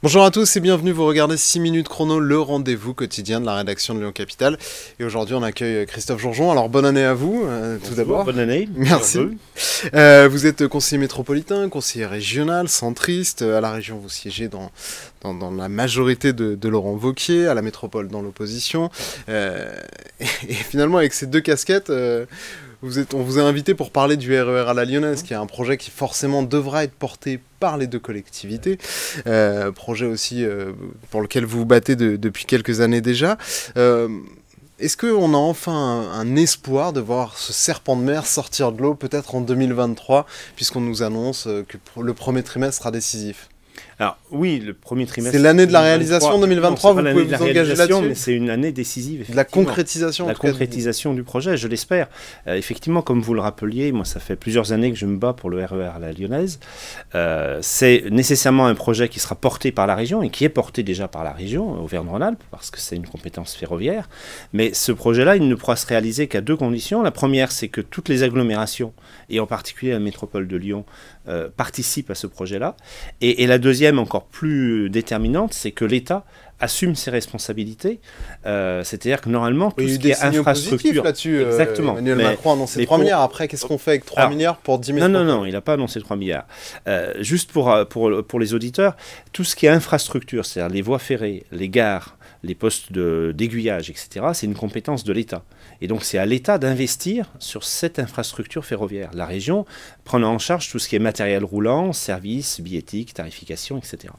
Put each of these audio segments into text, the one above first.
Bonjour à tous et bienvenue, vous regardez 6 minutes chrono, le rendez-vous quotidien de la rédaction de Lyon Capitale. Et aujourd'hui on accueille Christophe Jourgeon. Alors bonne année à vous, tout d'abord. Bonne année. Merci. Vous êtes conseiller métropolitain, conseiller régional, centriste. À la région vous siégez dans la majorité de Laurent Wauquiez, à la métropole dans l'opposition. Et finalement avec ces deux casquettes... on vous a invité pour parler du RER à la Lyonnaise, qui est un projet qui forcément devra être porté par les deux collectivités. Projet aussi pour lequel vous vous battez depuis quelques années déjà. Est-ce qu'on a enfin un espoir de voir ce serpent de mer sortir de l'eau peut-être en 2023, puisqu'on nous annonce que le premier trimestre sera décisif ? Alors oui, le premier trimestre... C'est l'année de la réalisation 2023, non, vous pouvez vous engager là-dessus. Mais c'est une année décisive. De la concrétisation. La concrétisation du projet, je l'espère. Effectivement, comme vous le rappeliez, moi ça fait plusieurs années que je me bats pour le RER à la Lyonnaise. C'est nécessairement un projet qui sera porté par la région et qui est porté déjà par la région, Auvergne-Rhône-Alpes, parce que c'est une compétence ferroviaire. Mais ce projet-là, il ne pourra se réaliser qu'à deux conditions. La première, c'est que toutes les agglomérations, et en particulier la métropole de Lyon, participent à ce projet-là. Et la deuxième, encore plus déterminante, c'est que l'État assume ses responsabilités. C'est-à-dire que normalement, tout ce qui est infrastructure... là-dessus. Exactement. Emmanuel Macron a annoncé 3 milliards. Après, qu'est-ce qu'on fait avec 3 milliards pour 10 métropoles ? Non, il n'a pas annoncé 3 milliards. Juste pour les auditeurs, tout ce qui est infrastructure, c'est-à-dire les voies ferrées, les gares, les postes d'aiguillage, etc., c'est une compétence de l'État. Et donc, c'est à l'État d'investir sur cette infrastructure ferroviaire. La région prenant en charge tout ce qui est matériel roulant, services, billettique, tarification, etc.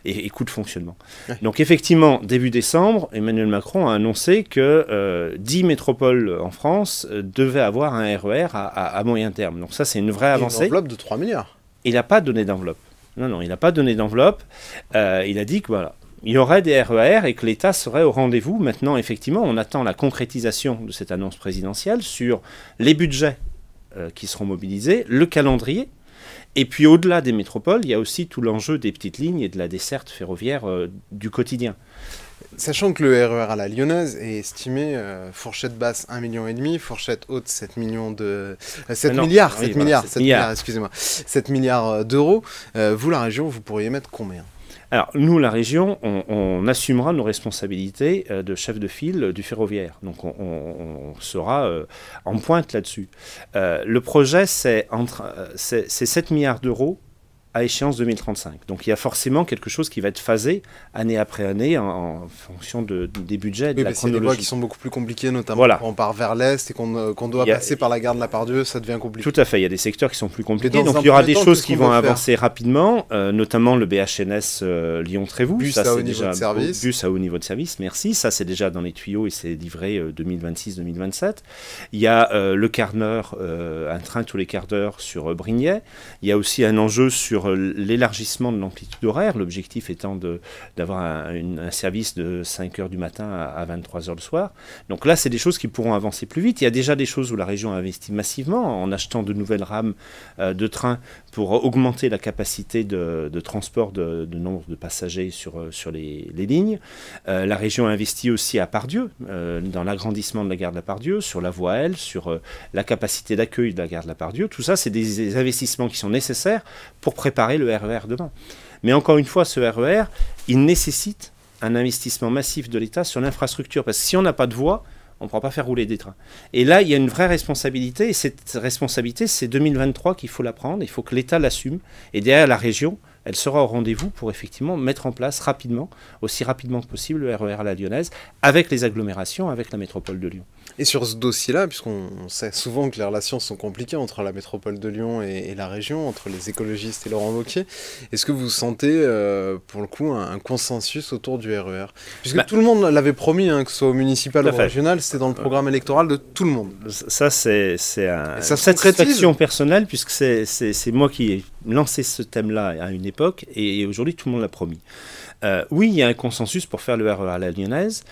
Et coûts de fonctionnement. Ouais. Donc, effectivement, début décembre, Emmanuel Macron a annoncé que 10 métropoles en France devaient avoir un RER à moyen terme. Donc, ça, c'est une vraie avancée. Une enveloppe de 3 milliards. Il n'a pas donné d'enveloppe. Non, il n'a pas donné d'enveloppe. Il a dit que voilà. Il y aurait des RER et que l'État serait au rendez-vous. Maintenant, effectivement, on attend la concrétisation de cette annonce présidentielle sur les budgets qui seront mobilisés, le calendrier. Et puis, au-delà des métropoles, il y a aussi tout l'enjeu des petites lignes et de la desserte ferroviaire du quotidien. Sachant que le RER à la Lyonnaise est estimé fourchette basse 1,5 million, fourchette haute 7 millions de... 7 milliards, excusez-moi. 7 milliards d'euros. Vous, la région, vous pourriez mettre combien ? Alors, nous, la région, on assumera nos responsabilités de chef de file du ferroviaire. Donc, on sera en pointe là-dessus. Le projet, c'est 7 milliards d'euros à échéance 2035. Donc il y a forcément quelque chose qui va être phasé année après année en fonction des budgets et de la chronologie. C'est des voies qui sont beaucoup plus compliquées, notamment quand on part vers l'Est et qu'on doit passer par la gare de la Part-Dieu, ça devient compliqué. Tout à fait, il y a des secteurs qui sont plus compliqués. Donc il y aura des choses qui vont avancer rapidement, notamment le BHNS Lyon-Trévoux. Bus à haut niveau de service. Bus à haut niveau de service, merci. Ça, c'est déjà dans les tuyaux et c'est livré 2026-2027. Il y a le quart d'heure, un train tous les quarts d'heure sur Brignais. Il y a aussi un enjeu sur l'élargissement de l'amplitude horaire, l'objectif étant d'avoir un service de 5 h du matin à 23 h le soir. Donc là, c'est des choses qui pourront avancer plus vite. Il y a déjà des choses où la région a investi massivement en achetant de nouvelles rames de train pour augmenter la capacité de transport de nombre de passagers sur les lignes. La région a investi aussi à Part-Dieu, dans l'agrandissement de la gare de la Part-Dieu, sur la voie L, sur la capacité d'accueil de la gare de la Part-Dieu. Tout ça, c'est des investissements qui sont nécessaires pour préparer le RER demain. Mais encore une fois, ce RER, il nécessite un investissement massif de l'État sur l'infrastructure. Parce que si on n'a pas de voie, on ne pourra pas faire rouler des trains. Et là, il y a une vraie responsabilité. Et cette responsabilité, c'est 2023 qu'il faut la prendre. Il faut que l'État l'assume. Et derrière, la région, elle sera au rendez-vous pour effectivement mettre en place rapidement, aussi rapidement que possible, le RER à la Lyonnaise, avec les agglomérations, avec la métropole de Lyon. Et sur ce dossier-là, puisqu'on sait souvent que les relations sont compliquées entre la métropole de Lyon et la région, entre les écologistes et Laurent Wauquiez, est-ce que vous sentez, pour le coup, un consensus autour du RER ? Puisque tout le monde l'avait promis, que ce soit au municipal ou au régional, c'était dans le programme électoral de tout le monde. Ça, c'est une satisfaction personnelle, puisque c'est moi qui ai lancé ce thème-là à une époque, et aujourd'hui, tout le monde l'a promis. Oui, il y a un consensus pour faire le RER à la Lyonnaise.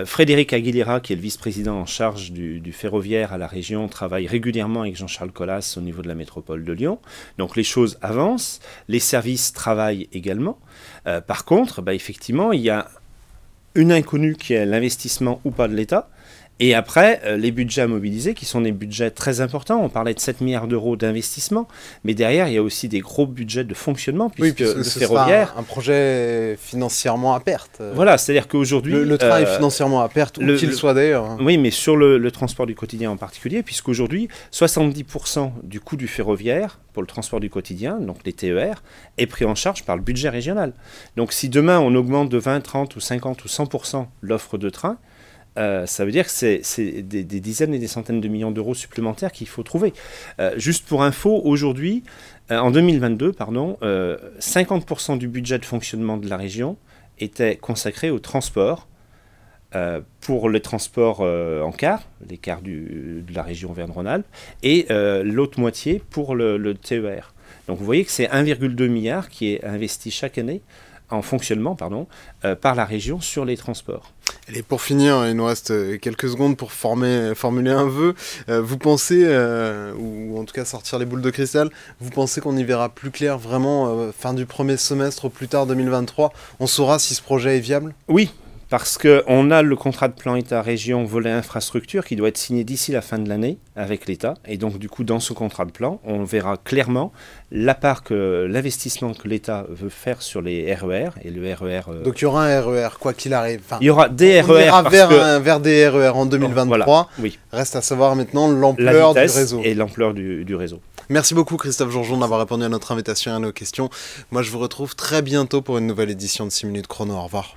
Frédéric Aguilera, qui est le vice-président en charge du ferroviaire à la région, travaille régulièrement avec Jean-Charles Colas au niveau de la métropole de Lyon. Donc les choses avancent, les services travaillent également. Par contre, effectivement, il y a une inconnue qui est l'investissement ou pas de l'État. Et après, les budgets à mobiliser, qui sont des budgets très importants. On parlait de 7 milliards d'euros d'investissement, mais derrière, il y a aussi des gros budgets de fonctionnement, puisque puisque le ce ferroviaire... sera un projet financièrement à perte. Voilà, c'est-à-dire qu'aujourd'hui... Le train est financièrement à perte, où qu'il soit d'ailleurs. Oui, mais sur le transport du quotidien en particulier, puisqu'aujourd'hui, 70% du coût du ferroviaire, pour le transport du quotidien, donc les TER, est pris en charge par le budget régional. Donc si demain, on augmente de 20, 30 ou 50 ou 100% l'offre de train, ça veut dire que c'est des dizaines et des centaines de millions d'euros supplémentaires qu'il faut trouver. Juste pour info, aujourd'hui, en 2022, 50% du budget de fonctionnement de la région était consacré au transport, pour les transports en car, les cars de la région Auvergne-Rhône-Alpes, et l'autre moitié pour le TER. Donc vous voyez que c'est 1,2 milliard qui est investi chaque année en fonctionnement par la région sur les transports. Et pour finir, il nous reste quelques secondes pour formuler un vœu. Vous pensez, ou en tout cas sortir les boules de cristal, vous pensez qu'on y verra plus clair vraiment fin du premier semestre, au plus tard 2023, on saura si ce projet est viable? Oui, parce qu'on a le contrat de plan État-région volet infrastructure qui doit être signé d'ici la fin de l'année avec l'État. Et donc, du coup, dans ce contrat de plan, on verra clairement l'investissement que l'État veut faire sur les RER et le RER... Donc, il y aura un RER, quoi qu'il arrive. Enfin, il y aura des RER. On ira vers des RER en 2023. Voilà, oui. Reste à savoir maintenant l'ampleur du réseau. Et l'ampleur du réseau. Merci beaucoup Christophe Georgeon d'avoir répondu à notre invitation et à nos questions. Moi, je vous retrouve très bientôt pour une nouvelle édition de 6 minutes chrono. Au revoir.